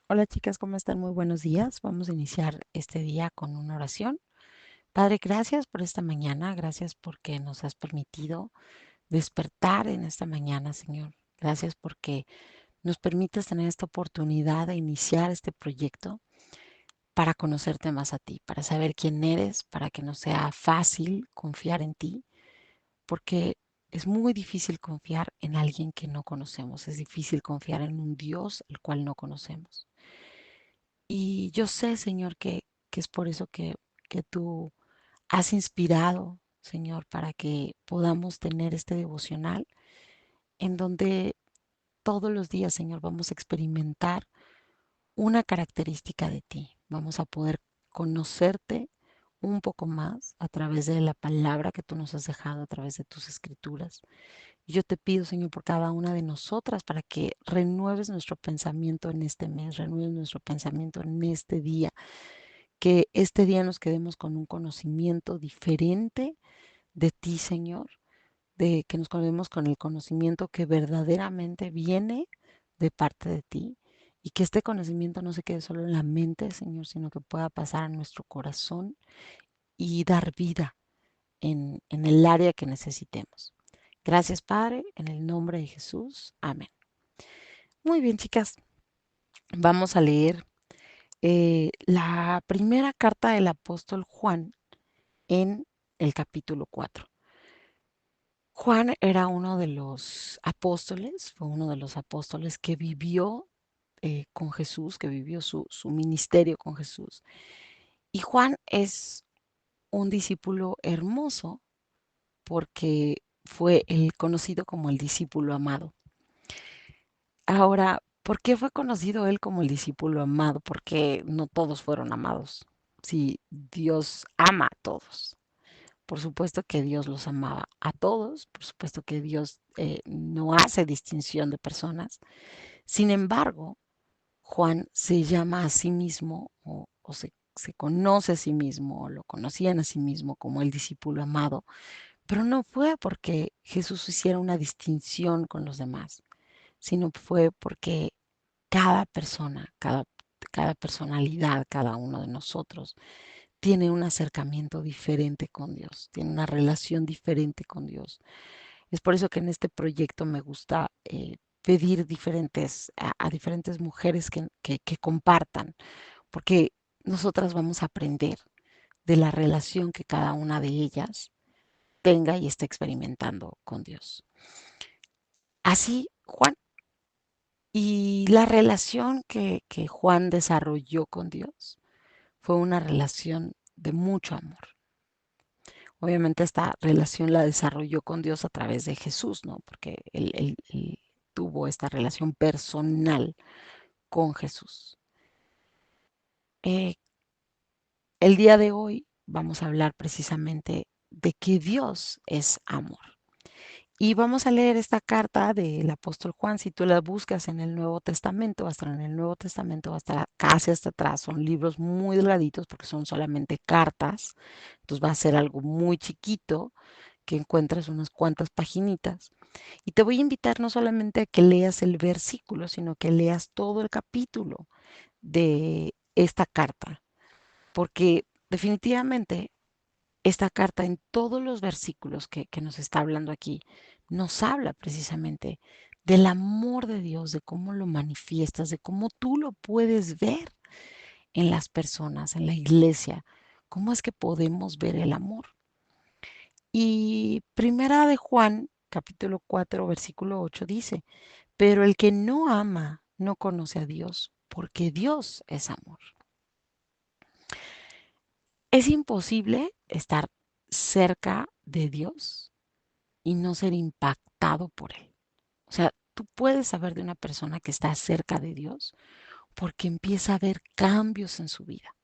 Hola chicas, ¿cómo están? Muy buenos días. Vamos a iniciar este día con una oración. Padre, gracias por esta mañana, gracias porque nos has permitido despertar en esta mañana, Señor. Gracias porque nos permites tener esta oportunidad de iniciar este proyecto para conocerte más a ti, para saber quién eres, para que nos sea fácil confiar en ti, porque es muy difícil confiar en alguien que no conocemos, es difícil confiar en un Dios el cual no conocemos. Y yo sé, Señor, que es por eso que tú has inspirado, Señor, para que podamos tener este devocional en donde todos los días, Señor, vamos a experimentar una característica de ti. Vamos a poder conocerte un poco más a través de la palabra que tú nos has dejado, a través de tus escrituras. Y yo te pido, Señor, por cada una de nosotras para que renueves nuestro pensamiento en este mes, renueves nuestro pensamiento en este día, que este día nos quedemos con un conocimiento diferente de ti, Señor, de que nos quedemos con el conocimiento que verdaderamente viene de parte de ti y que este conocimiento no se quede solo en la mente, Señor, sino que pueda pasar a nuestro corazón y dar vida en el área que necesitemos. Gracias, Padre, en el nombre de Jesús. Amén. Muy bien, chicas, vamos a leer la primera carta del apóstol Juan en el capítulo 4. Juan era uno de los apóstoles, fue uno de los apóstoles que vivió con Jesús, que vivió su ministerio con Jesús. Y Juan es un discípulo hermoso porque fue el conocido como el discípulo amado. Ahora, ¿por qué fue conocido él como el discípulo amado? Porque no todos fueron amados. Sí, Dios ama a todos. Por supuesto que Dios los amaba a todos, por supuesto que Dios no hace distinción de personas. Sin embargo, Juan se llama a sí mismo se conoce a sí mismo o lo conocían a sí mismo como el discípulo amado, pero no fue porque Jesús hiciera una distinción con los demás, sino fue porque cada persona, cada personalidad, cada uno de nosotros tiene un acercamiento diferente con Dios, tiene una relación diferente con Dios. Es por eso que en este proyecto me gusta pedir a diferentes mujeres que compartan, porque nosotras vamos a aprender de la relación que cada una de ellas tenga y esté experimentando con Dios. Así, Juan, y la relación que Juan desarrolló con Dios fue una relación de mucho amor. Obviamente esta relación la desarrolló con Dios a través de Jesús, ¿no? Porque él tuvo esta relación personal con Jesús. Eh, el día de hoy vamos a hablar precisamente de que Dios es amor. Y vamos a leer esta carta del apóstol Juan. Si tú la buscas en el Nuevo Testamento, hasta en el Nuevo Testamento, hasta casi hasta atrás, son libros muy delgaditos porque son solamente cartas. Entonces va a ser algo muy chiquito que encuentras unas cuantas paginitas. Y te voy a invitar no solamente a que leas el versículo, sino que leas todo el capítulo de esta carta, porque definitivamente esta carta en todos los versículos que nos está hablando aquí, nos habla precisamente del amor de Dios, de cómo lo manifiestas, de cómo tú lo puedes ver en las personas, en la iglesia, cómo es que podemos ver el amor. Y primera de Juan, capítulo 4, versículo 8 dice, pero el que no ama no conoce a Dios, porque Dios es amor. Es imposible estar cerca de Dios y no ser impactado por Él. O sea, tú puedes saber de una persona que está cerca de Dios porque empieza a ver cambios en su vida,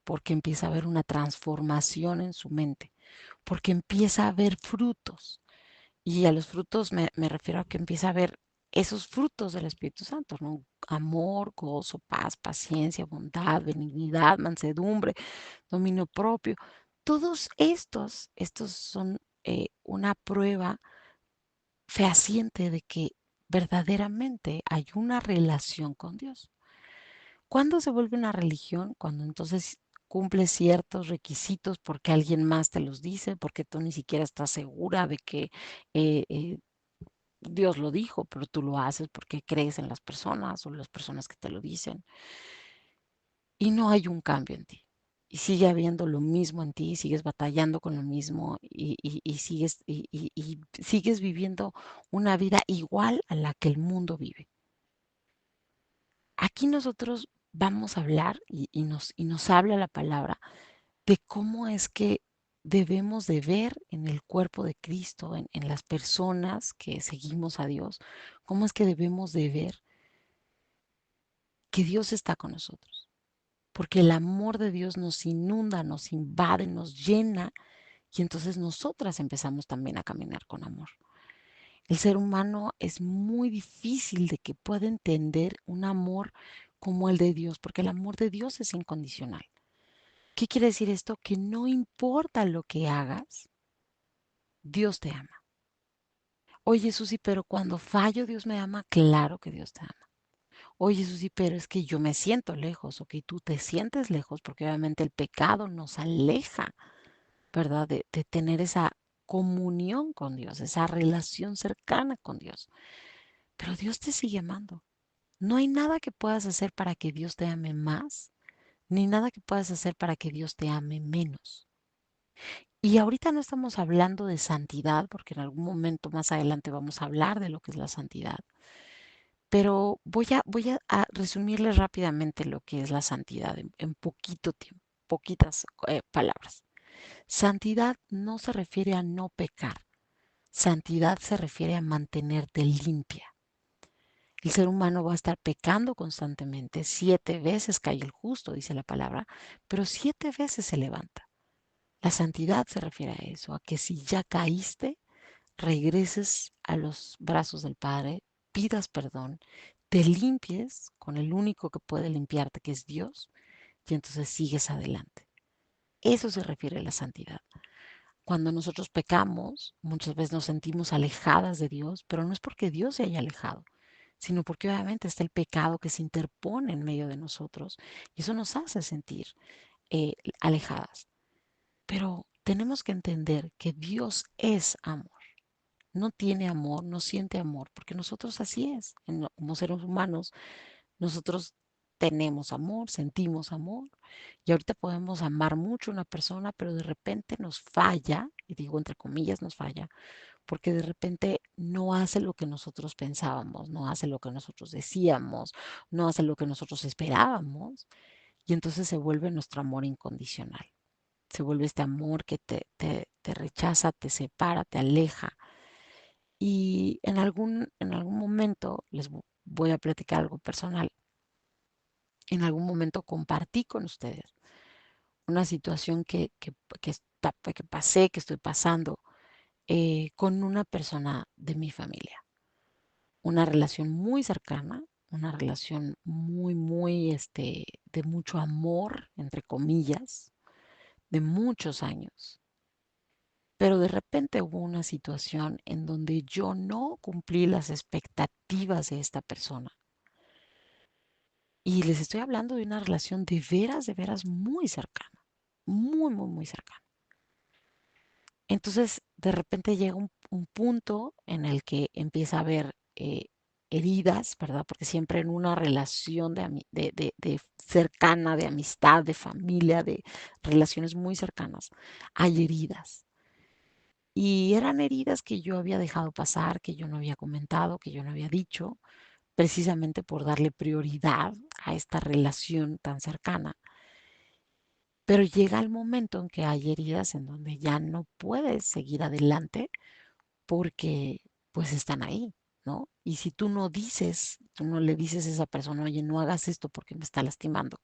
porque empieza a ver una transformación en su mente, porque empieza a ver frutos. Y a los frutos me refiero a que empieza a ver esos frutos del Espíritu Santo, ¿no? Amor, gozo, paz, paciencia, bondad, benignidad, mansedumbre, dominio propio. Todos estos son una prueba fehaciente de que verdaderamente hay una relación con Dios. ¿Cuándo se vuelve una religión? Cuando entonces cumples ciertos requisitos porque alguien más te los dice, porque tú ni siquiera estás segura de que eh, eh, Dios lo dijo, pero tú lo haces porque crees en las personas o las personas que te lo dicen y no hay un cambio en ti. Y sigue habiendo lo mismo en ti, sigues batallando con lo mismo y sigues viviendo una vida igual a la que el mundo vive. Aquí nosotros vamos a hablar y nos habla la palabra de cómo es que debemos de ver en el cuerpo de Cristo, en las personas que seguimos a Dios, cómo es que debemos de ver que Dios está con nosotros. Porque el amor de Dios nos inunda, nos invade, nos llena y entonces nosotras empezamos también a caminar con amor. El ser humano es muy difícil de que pueda entender un amor como el de Dios, porque el amor de Dios es incondicional. ¿Qué quiere decir esto? Que no importa lo que hagas, Dios te ama. Oye, Susi, pero cuando fallo, Dios me ama. Claro que Dios te ama. Oye, Susi, pero es que yo me siento lejos, o que tú te sientes lejos, porque obviamente el pecado nos aleja, ¿verdad? De tener esa comunión con Dios, esa relación cercana con Dios. Pero Dios te sigue amando. No hay nada que puedas hacer para que Dios te ame más, ni nada que puedas hacer para que Dios te ame menos. Y ahorita no estamos hablando de santidad, porque en algún momento más adelante vamos a hablar de lo que es la santidad. Pero voy a resumirles rápidamente lo que es la santidad en poquito tiempo, poquitas palabras. Santidad no se refiere a no pecar. Santidad se refiere a mantenerte limpia. El ser humano va a estar pecando constantemente. 7 veces cae el justo, dice la palabra, pero 7 veces se levanta. La santidad se refiere a eso, a que si ya caíste, regreses a los brazos del Padre, pidas perdón, te limpies con el único que puede limpiarte, que es Dios, y entonces sigues adelante. Eso se refiere a la santidad. Cuando nosotros pecamos, muchas veces nos sentimos alejadas de Dios, pero no es porque Dios se haya alejado, sino porque obviamente está el pecado que se interpone en medio de nosotros y eso nos hace sentir alejadas. Pero tenemos que entender que Dios es amor. No tiene amor, no siente amor, porque nosotros así es. Como seres humanos, nosotros tenemos amor, sentimos amor y ahorita podemos amar mucho a una persona, pero de repente nos falla, y digo entre comillas nos falla, porque de repente no hace lo que nosotros pensábamos, no hace lo que nosotros decíamos, no hace lo que nosotros esperábamos y entonces se vuelve nuestro amor incondicional. Se vuelve este amor que te rechaza, te separa, te aleja. Y en algún momento les voy a platicar algo personal. En algún momento compartí con ustedes una situación que pasé, que estoy pasando con una persona de mi familia. Una relación muy cercana, una relación de mucho amor, entre comillas, de muchos años. Pero de repente hubo una situación en donde yo no cumplí las expectativas de esta persona. Y les estoy hablando de una relación de veras muy cercana, muy, muy, muy cercana. Entonces, de repente llega un punto en el que empieza a haber heridas, ¿verdad? Porque siempre en una relación de cercana, de amistad, de familia, de relaciones muy cercanas, hay heridas. Y eran heridas que yo había dejado pasar, que yo no había comentado, que yo no había dicho, precisamente por darle prioridad a esta relación tan cercana. Pero llega el momento en que hay heridas en donde ya no puedes seguir adelante porque pues están ahí, ¿no? Y si tú no dices, tú no le dices a esa persona, oye, no hagas esto porque me está lastimando.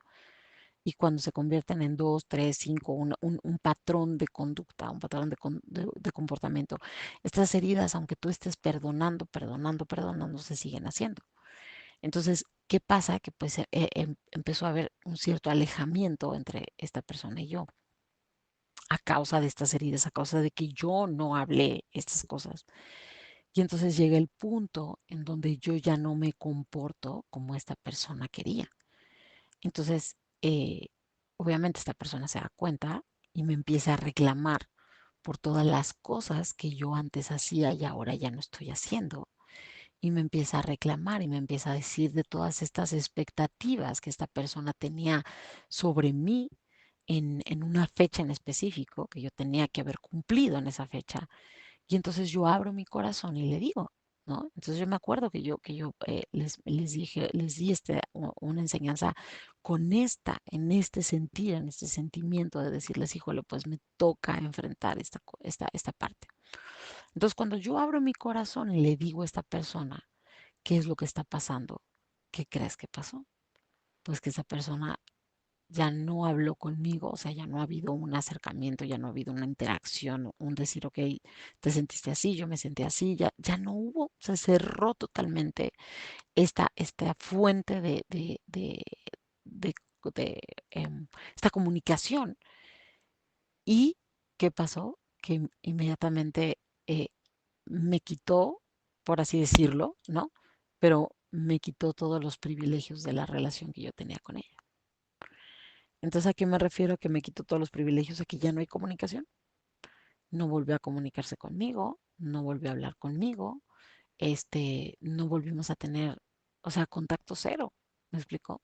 Y cuando se convierten en dos, tres, cinco, un patrón de conducta, un patrón de comportamiento, estas heridas, aunque tú estés perdonando, perdonando, perdonando, se siguen haciendo. Entonces, ¿qué pasa? Que pues empezó a haber un cierto alejamiento entre esta persona y yo a causa de estas heridas, a causa de que yo no hablé estas cosas. Y entonces llega el punto en donde yo ya no me comporto como esta persona quería. Entonces, obviamente esta persona se da cuenta y me empieza a reclamar por todas las cosas que yo antes hacía y ahora ya no estoy haciendo. Y me empieza a reclamar y me empieza a decir de todas estas expectativas que esta persona tenía sobre mí en una fecha en específico, que yo tenía que haber cumplido en esa fecha. Y entonces yo abro mi corazón y le digo, ¿no? Entonces yo me acuerdo que yo les dije, les di una enseñanza con en este sentir, en este sentimiento de decirles, híjole, pues me toca enfrentar esta parte. Entonces cuando yo abro mi corazón y le digo a esta persona qué es lo que está pasando, ¿qué crees que pasó? Pues que esa persona ya no habló conmigo, o sea, ya no ha habido un acercamiento, ya no ha habido una interacción, un decir, ok, te sentiste así, yo me sentí así, ya no hubo, se cerró totalmente esta fuente de, de, esta comunicación. ¿Y qué pasó? Que inmediatamente eh, me quitó, por así decirlo, ¿no? Pero me quitó todos los privilegios de la relación que yo tenía con ella. Entonces, ¿a qué me refiero? Que me quitó todos los privilegios, aquí ya no hay comunicación. No volvió a comunicarse conmigo, no volvió a hablar conmigo, no volvimos a tener, o sea, contacto cero. ¿Me explicó?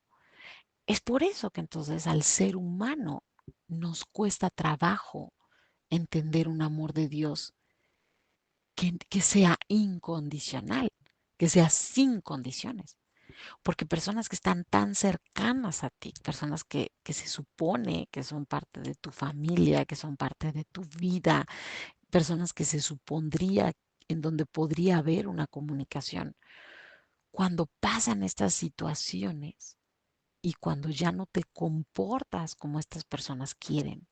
Es por eso que entonces al ser humano nos cuesta trabajo entender un amor de Dios que sea incondicional, que sea sin condiciones. Porque personas que están tan cercanas a ti, personas que se supone que son parte de tu familia, que son parte de tu vida, personas que se supondría en donde podría haber una comunicación, cuando pasan estas situaciones y cuando ya no te comportas como estas personas quieren,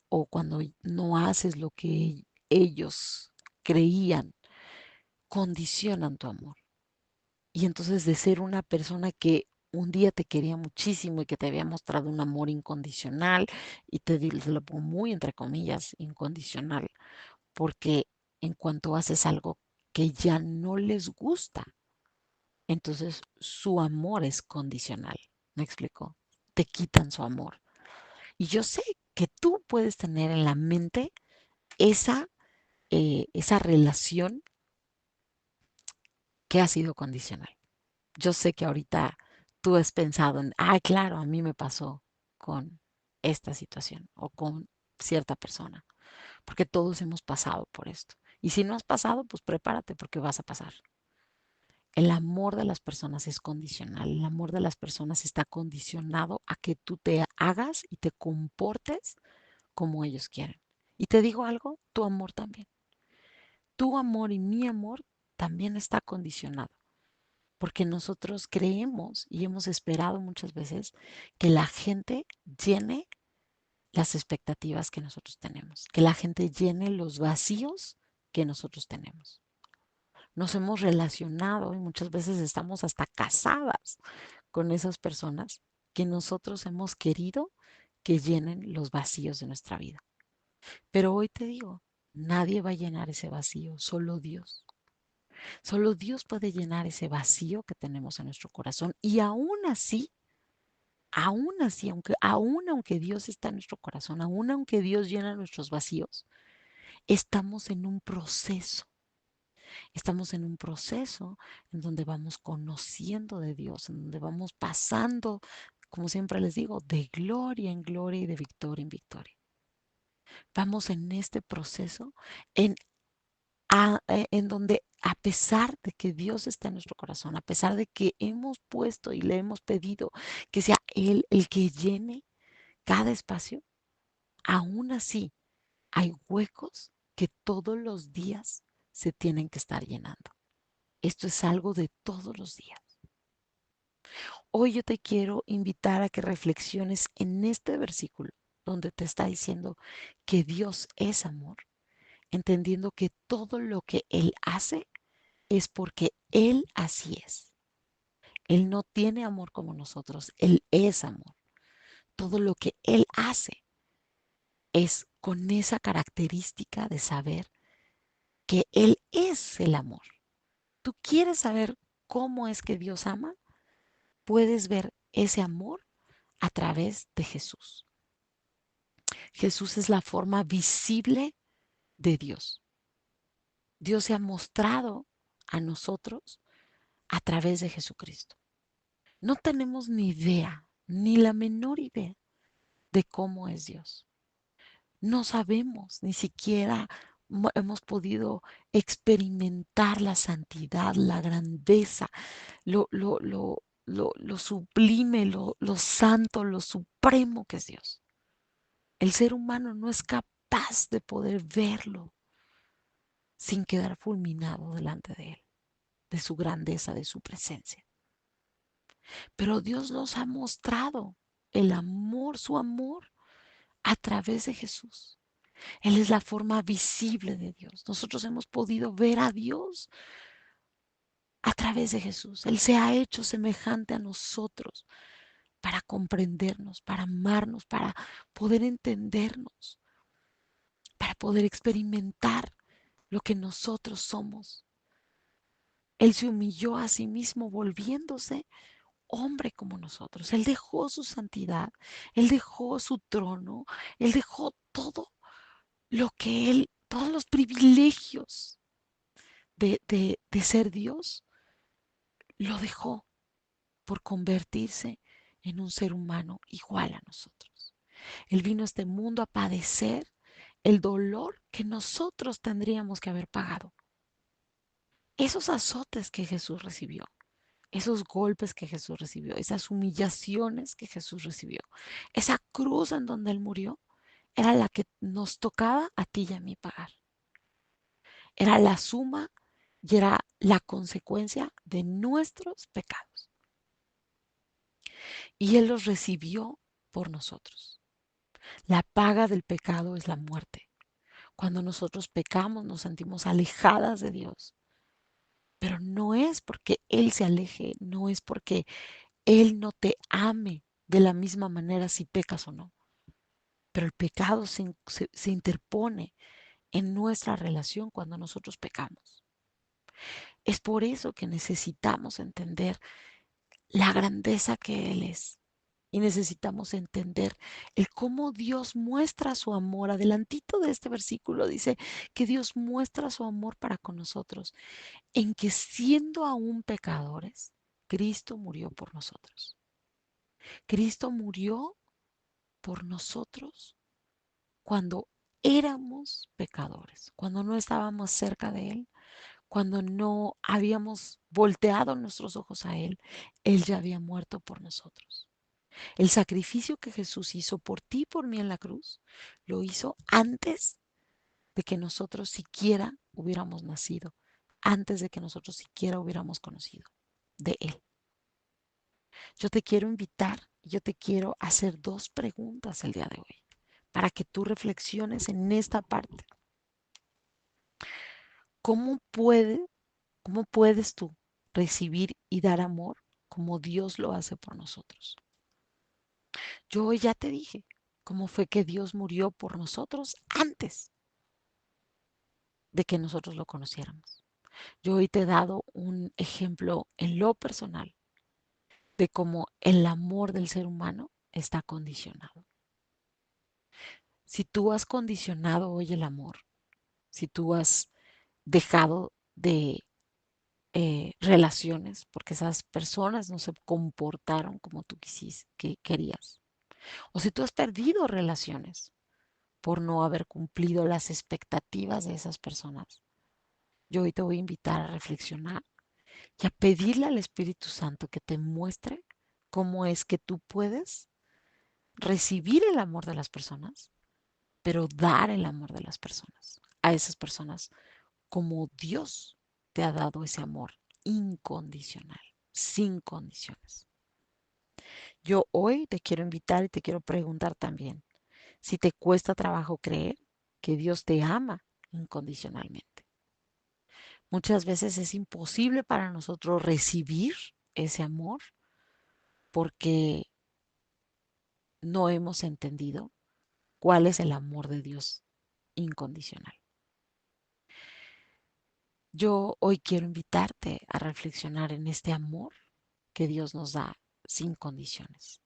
o cuando no haces lo que ellos creían, condicionan tu amor. Y entonces de ser una persona que un día te quería muchísimo y que te había mostrado un amor incondicional, y te lo pongo muy entre comillas, incondicional, porque en cuanto haces algo que ya no les gusta, entonces su amor es condicional. ¿Me explico? Te quitan su amor. Y yo sé que tú puedes tener en la mente esa, esa relación que ha sido condicional. Yo sé que ahorita tú has pensado en, ah, claro, a mí me pasó con esta situación o con cierta persona, porque todos hemos pasado por esto. Y si no has pasado, pues prepárate porque vas a pasar. El amor de las personas es condicional. El amor de las personas está condicionado a que tú te hagas y te comportes como ellos quieren. Y te digo algo, tu amor también. Tu amor y mi amor también está condicionado. Porque nosotros creemos y hemos esperado muchas veces que la gente llene las expectativas que nosotros tenemos, que la gente llene los vacíos que nosotros tenemos. Nos hemos relacionado y muchas veces estamos hasta casadas con esas personas que nosotros hemos querido que llenen los vacíos de nuestra vida. Pero hoy te digo, nadie va a llenar ese vacío, solo Dios. Solo Dios puede llenar ese vacío que tenemos en nuestro corazón. Y aún así, aunque Dios está en nuestro corazón, aún aunque Dios llena nuestros vacíos, estamos en un proceso. Estamos en un proceso en donde vamos conociendo de Dios, en donde vamos pasando, como siempre les digo, de gloria en gloria y de victoria en victoria. Vamos en este proceso en en donde a pesar de que Dios está en nuestro corazón, a pesar de que hemos puesto y le hemos pedido que sea Él el que llene cada espacio, aún así hay huecos que todos los días se tienen que estar llenando. Esto es algo de todos los días. Hoy yo te quiero invitar a que reflexiones en este versículo donde te está diciendo que Dios es amor, entendiendo que todo lo que Él hace es porque Él así es. Él no tiene amor como nosotros, Él es amor. Todo lo que Él hace es con esa característica de saber que Él es el amor. ¿Tú quieres saber cómo es que Dios ama? Puedes ver ese amor a través de Jesús. Jesús es la forma visible de Dios. Dios se ha mostrado a nosotros a través de Jesucristo. No tenemos ni idea, ni la menor idea de cómo es Dios. No sabemos, ni siquiera hemos podido experimentar la santidad, la grandeza, lo sublime, lo santo, lo supremo que es Dios. El ser humano no es capaz de poder verlo sin quedar fulminado delante de él, de su grandeza, de su presencia. Pero Dios nos ha mostrado el amor, su amor, a través de Jesús. Él es la forma visible de Dios. Nosotros hemos podido ver a Dios a través de Jesús. Él se ha hecho semejante a nosotros para comprendernos, para amarnos, para poder entendernos, para poder experimentar lo que nosotros somos. Él se humilló a sí mismo volviéndose hombre como nosotros. Él dejó su santidad, él dejó su trono, él dejó todo lo que él, todos los privilegios de ser Dios, lo dejó por convertirse en un ser humano igual a nosotros. Él vino a este mundo a padecer el dolor que nosotros tendríamos que haber pagado. Esos azotes que Jesús recibió, esos golpes que Jesús recibió, esas humillaciones que Jesús recibió, esa cruz en donde Él murió, era la que nos tocaba a ti y a mí pagar. Era la suma y era la consecuencia de nuestros pecados. Y Él los recibió por nosotros. La paga del pecado es la muerte. Cuando nosotros pecamos nos sentimos alejadas de Dios. Pero no es porque Él se aleje, no es porque Él no te ame de la misma manera si pecas o no. Pero el pecado se interpone en nuestra relación cuando nosotros pecamos. Es por eso que necesitamos entender la grandeza que Él es. Y necesitamos entender el cómo Dios muestra su amor. Adelantito de este versículo dice que Dios muestra su amor para con nosotros, en que siendo aún pecadores, Cristo murió por nosotros. Cristo murió por nosotros cuando éramos pecadores, cuando no estábamos cerca de Él, cuando no habíamos volteado nuestros ojos a Él, Él ya había muerto por nosotros. El sacrificio que Jesús hizo por ti y por mí en la cruz, lo hizo antes de que nosotros siquiera hubiéramos nacido, antes de que nosotros siquiera hubiéramos conocido de Él. Yo te quiero invitar, yo te quiero hacer dos preguntas el día de hoy para que tú reflexiones en esta parte. ¿Cómo puede, cómo puedes tú recibir y dar amor como Dios lo hace por nosotros? Yo hoy ya te dije cómo fue que Dios murió por nosotros antes de que nosotros lo conociéramos. Yo hoy te he dado un ejemplo en lo personal de cómo el amor del ser humano está condicionado. Si tú has condicionado hoy el amor, si tú has dejado de relaciones porque esas personas no se comportaron como tú que querías, o si tú has perdido relaciones por no haber cumplido las expectativas de esas personas, yo hoy te voy a invitar a reflexionar y a pedirle al Espíritu Santo que te muestre cómo es que tú puedes recibir el amor de las personas, pero dar el amor de las personas a esas personas como Dios te ha dado ese amor incondicional, sin condiciones. Yo hoy te quiero invitar y te quiero preguntar también si te cuesta trabajo creer que Dios te ama incondicionalmente. Muchas veces es imposible para nosotros recibir ese amor porque no hemos entendido cuál es el amor de Dios incondicional. Yo hoy quiero invitarte a reflexionar en este amor que Dios nos da sin condiciones.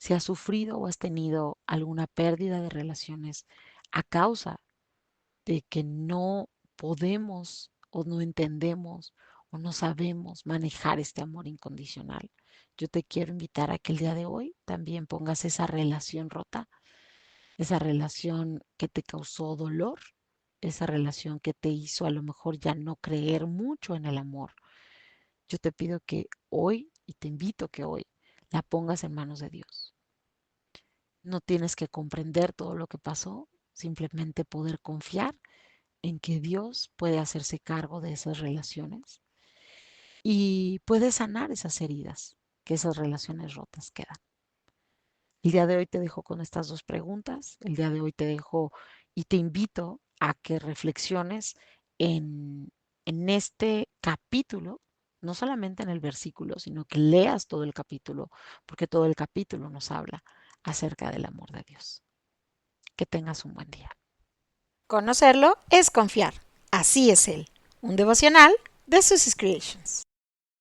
Si has sufrido o has tenido alguna pérdida de relaciones a causa de que no podemos o no entendemos o no sabemos manejar este amor incondicional, yo te quiero invitar a que el día de hoy también pongas esa relación rota, esa relación que te causó dolor, esa relación que te hizo a lo mejor ya no creer mucho en el amor. Yo te pido que hoy, y te invito a que hoy, la pongas en manos de Dios. No tienes que comprender todo lo que pasó, simplemente poder confiar en que Dios puede hacerse cargo de esas relaciones y puede sanar esas heridas que esas relaciones rotas quedan. El día de hoy te dejo con estas dos preguntas. El día de hoy te dejo y te invito a que reflexiones en, en este capítulo, no solamente en el versículo, sino que leas todo el capítulo, porque todo el capítulo nos habla acerca del amor de Dios. Que tengas un buen día. Conocerlo es confiar. Así es Él. Un devocional de Susie Creations.